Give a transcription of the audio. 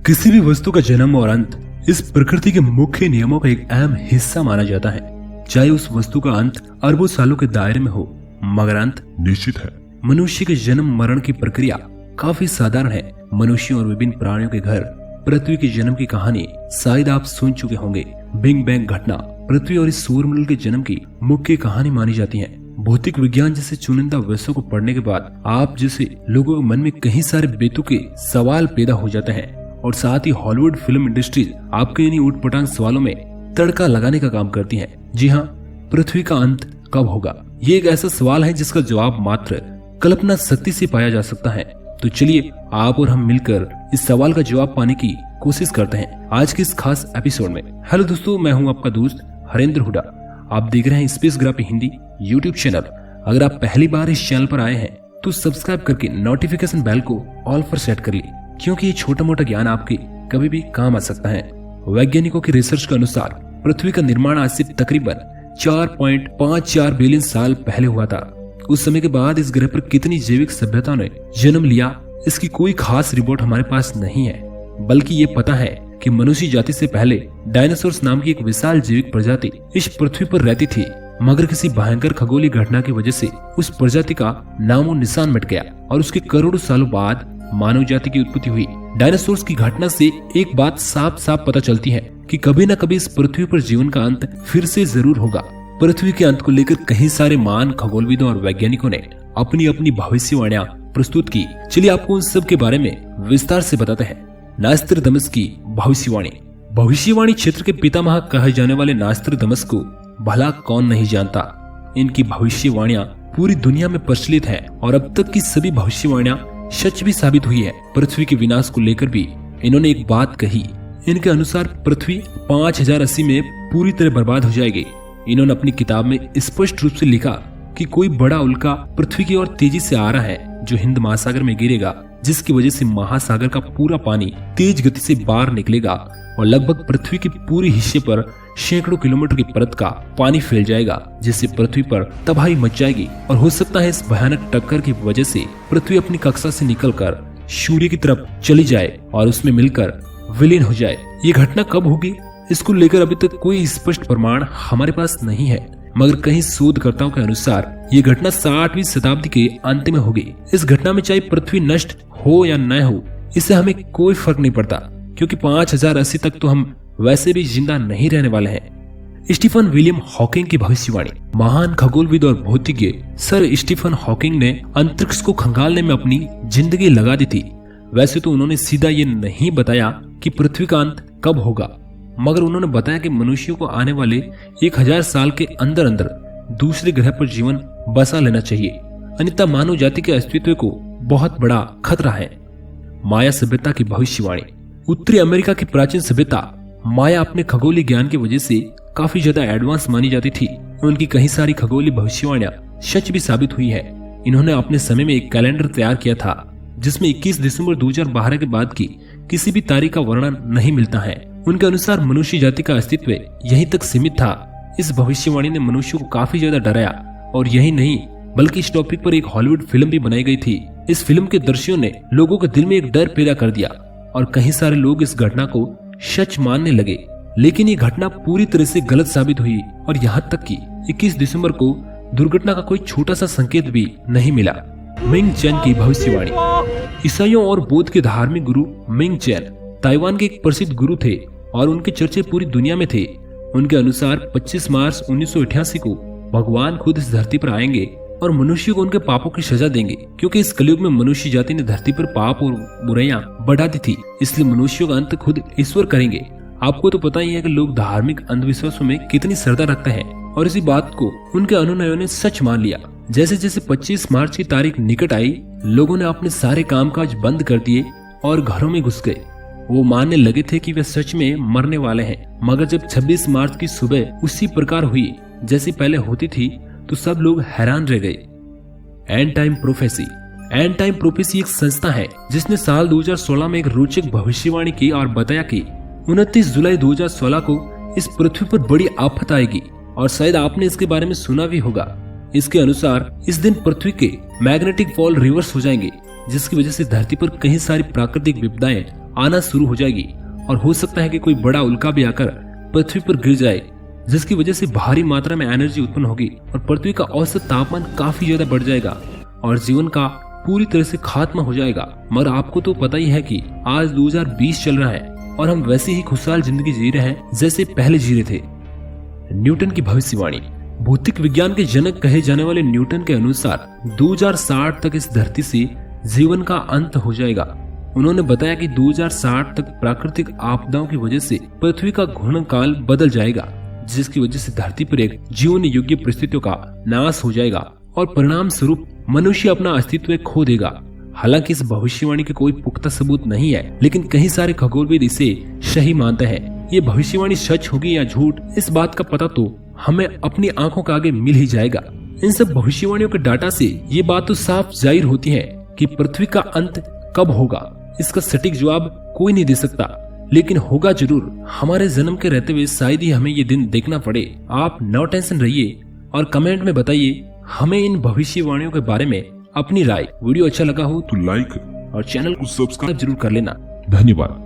किसी भी वस्तु का जन्म और अंत इस प्रकृति के मुख्य नियमों का एक अहम हिस्सा माना जाता है। चाहे उस वस्तु का अंत अरबों सालों के दायरे में हो, मगर अंत निश्चित है। मनुष्य के जन्म मरण की प्रक्रिया काफी साधारण है। मनुष्यों और विभिन्न प्राणियों के घर पृथ्वी के जन्म की कहानी शायद आप सुन चुके होंगे। बिग बैंग घटना पृथ्वी और इस सूर्यमंडल के जन्म की मुख्य कहानी मानी जाती है। भौतिक विज्ञान जैसे चुनिंदा विषयों को पढ़ने के बाद आप जैसे लोगों के मन में कई सारे बेतुके सवाल पैदा हो जाते हैं और साथ ही हॉलीवुड फिल्म इंडस्ट्री आपके इन्हीं ऊटपटांग सवालों में तड़का लगाने का काम करती है। जी हाँ, पृथ्वी का अंत कब होगा? ये एक ऐसा सवाल है जिसका जवाब मात्र कल्पना शक्ति से पाया जा सकता है। तो चलिए आप और हम मिलकर इस सवाल का जवाब पाने की कोशिश करते हैं आज के इस खास एपिसोड में। हेलो दोस्तों, मैं हूं आपका दोस्त हरेंद्र हुडा। आप देख रहे हैं स्पेसग्राफी हिंदी यूट्यूब चैनल। अगर आप पहली बार इस चैनल पर आए हैं तो सब्सक्राइब करके नोटिफिकेशन बेल को ऑल पर सेट कर लीजिए, क्योंकि ये छोटा मोटा ज्ञान आपके कभी भी काम आ सकता है। वैज्ञानिकों की रिसर्च के अनुसार पृथ्वी का निर्माण आज से तकरीबन 4.54 बिलियन साल पहले हुआ था। उस समय के बाद इस ग्रह पर कितनी जैविक सभ्यता ने जन्म लिया, इसकी कोई खास रिपोर्ट हमारे पास नहीं है, बल्कि ये पता है कि मनुष्य जाति से पहले डायनासोर्स नाम की एक विशाल जैविक प्रजाति इस पृथ्वी पर रहती थी, मगर किसी भयंकर खगोलीय घटना की वजह से उस प्रजाति का नामो निशान मिट गया और उसके करोड़ों सालों बाद मानव जाति की उत्पत्ति हुई। डायनासोर्स की घटना से एक बात साफ साफ पता चलती है कि कभी न कभी इस पृथ्वी पर जीवन का अंत फिर से जरूर होगा। पृथ्वी के अंत को लेकर कई सारे महान खगोलविदों और वैज्ञानिकों ने अपनी अपनी भविष्यवाणियां प्रस्तुत की। चलिए आपको उन सब के बारे में विस्तार से बताते हैं। नास्ट्राडामस की भविष्यवाणी क्षेत्र के पितामह कहे जाने वाले नास्ट्राडामस को भला कौन नहीं जानता। इनकी भविष्यवाणियां पूरी दुनिया में प्रचलित है और अब तक की सभी भविष्यवाणियां सच भी साबित हुई है। पृथ्वी के विनाश को लेकर भी इन्होंने एक बात कही। इनके अनुसार पृथ्वी 5080 में पूरी तरह बर्बाद हो जाएगी। इन्होंने अपनी किताब में स्पष्ट रूप से लिखा कि कोई बड़ा उल्का पृथ्वी की ओर तेजी से आ रहा है, जो हिंद महासागर में गिरेगा, जिसकी वजह से महासागर का पूरा पानी तेज गति से बाहर निकलेगा और लगभग पृथ्वी के पूरे हिस्से पर सैकड़ों किलोमीटर की परत का पानी फैल जाएगा, जिससे पृथ्वी पर तबाही मच जाएगी। और हो सकता है इस भयानक टक्कर की वजह से पृथ्वी अपनी कक्षा से निकलकर सूर्य की तरफ चली जाए और उसमें मिलकर विलीन हो जाए। ये घटना कब होगी, इसको लेकर अभी तक कोई स्पष्ट प्रमाण हमारे पास नहीं है, मगर कई शोधकर्ताओं के अनुसार ये घटना 60वीं शताब्दी के अंत में होगी। इस घटना में चाहे पृथ्वी नष्ट हो या न हो, इससे हमें कोई फर्क नहीं पड़ता, क्योंकि 5080 तक तो हम वैसे भी जिंदा नहीं रहने वाले हैं। स्टीफन विलियम हॉकिंग की भविष्यवाणी। महान खगोलविद और भौतिज्ञ सर स्टीफन हॉकिंग ने अंतरिक्ष को खंगालने में अपनी जिंदगी लगा दी थी। वैसे तो उन्होंने सीधा ये नहीं बताया कि पृथ्वी का अंत कब होगा, मगर उन्होंने बताया कि मनुष्यों को आने वाले 1000 साल के अंदर अंदर दूसरे ग्रह पर जीवन बसा लेना चाहिए, अन्यथा मानव जाति के अस्तित्व को बहुत बड़ा खतरा है। माया सभ्यता की भविष्यवाणी। उत्तरी अमेरिका की प्राचीन सभ्यता माया अपने खगोलीय ज्ञान की वजह से काफी ज्यादा एडवांस मानी जाती थी। उनकी कई सारी खगोलीय भविष्यवाणियां सच भी साबित हुई है। इन्होंने अपने समय में एक कैलेंडर तैयार किया था जिसमें 21 दिसंबर 2012 के बाद की किसी भी तारीख का वर्णन नहीं मिलता है। उनके अनुसार मनुष्य जाति का अस्तित्व यहीं तक सीमित था। इस भविष्यवाणी ने मनुष्यों को काफी ज्यादा डराया, और यही नहीं बल्कि इस टॉपिक पर एक हॉलीवुड फिल्म भी बनाई गई थी। इस फिल्म के दृश्यों ने लोगों के दिल में एक डर पैदा कर दिया और कई सारे लोग इस घटना को सच मानने लगे। लेकिन ये घटना पूरी तरह से गलत साबित हुई और यहाँ तक कि 21 दिसंबर को दुर्घटना का कोई छोटा सा संकेत भी नहीं मिला। मिंग चैन की भविष्यवाणी। ईसाइयों और बौद्ध के धार्मिक गुरु मिंग चैन ताइवान के एक प्रसिद्ध गुरु थे और उनके चर्चे पूरी दुनिया में थे। उनके अनुसार 25 मार्च 1988 को भगवान खुद इस धरती पर आएंगे और मनुष्य को उनके पापों की सजा देंगे, क्योंकि इस कलयुग में मनुष्य जाति ने धरती पर पाप और बुराइयां बढ़ा दी थी, इसलिए मनुष्यों का अंत खुद ईश्वर करेंगे। आपको तो पता ही है कि लोग धार्मिक अंधविश्वासों में कितनी श्रद्धा रखते हैं, और इसी बात को उनके अनुयायियों ने सच मान लिया। जैसे जैसे 25 मार्च की तारीख निकट आई, लोगों ने अपने सारे कामकाज बंद कर दिए और घरों में घुस गए। वो मानने लगे थे कि वे सच में मरने वाले हैं, मगर जब 26 मार्च की सुबह उसी प्रकार हुई जैसी पहले होती थी, तो सब लोग हैरान रह गए। And time prophecy. And time prophecy एक संस्था है जिसने साल 2016 में एक रोचक भविष्यवाणी की और बताया कि 29 जुलाई 2016 को इस पृथ्वी पर बड़ी आफत आएगी, और शायद आपने इसके बारे में सुना भी होगा। इसके अनुसार इस दिन पृथ्वी के मैग्नेटिक पोल रिवर्स हो जाएंगे, जिसकी वजह से धरती पर कई सारी प्राकृतिक विपदाएं आना शुरू हो जाएगी और हो सकता है कि कोई बड़ा उल्का भी आकर पृथ्वी पर गिर जाए, जिसकी वजह से भारी मात्रा में एनर्जी उत्पन्न होगी और पृथ्वी का औसत तापमान काफी ज्यादा बढ़ जाएगा और जीवन का पूरी तरह से खात्मा हो जाएगा। मगर आपको तो पता ही है कि आज 2020 चल रहा है और हम वैसे ही खुशहाल जिंदगी जी रहे हैं जैसे पहले जी रहे थे। न्यूटन की भविष्यवाणी। भौतिक विज्ञान के जनक कहे जाने वाले न्यूटन के अनुसार 2060 तक इस धरती से जीवन का अंत हो जाएगा। उन्होंने बताया कि 2060 तक प्राकृतिक आपदाओं की वजह से पृथ्वी का घूर्णन काल बदल जाएगा, जिसकी वजह से धरती पर एक जीवन योग्य परिस्थितियों का नाश हो जाएगा और परिणाम स्वरूप मनुष्य अपना अस्तित्व खो देगा। हालांकि इस भविष्यवाणी के कोई पुख्ता सबूत नहीं है, लेकिन कई सारे खगोलविद इसे सही मानते हैं। ये भविष्यवाणी सच होगी या झूठ, इस बात का पता तो हमें अपनी आंखों के आगे मिल ही जाएगा। इन सब भविष्यवाणियों के डाटा से ये बात तो साफ जाहिर होती है कि पृथ्वी का अंत कब होगा, इसका सटीक जवाब कोई नहीं दे सकता, लेकिन होगा जरूर। हमारे जन्म के रहते हुए शायद ही हमें ये दिन देखना पड़े। आप नो टेंशन रहिए और कमेंट में बताइए हमें इन भविष्यवाणियों के बारे में अपनी राय। वीडियो अच्छा लगा हो तो लाइक और चैनल को सब्सक्राइब जरूर कर लेना। धन्यवाद।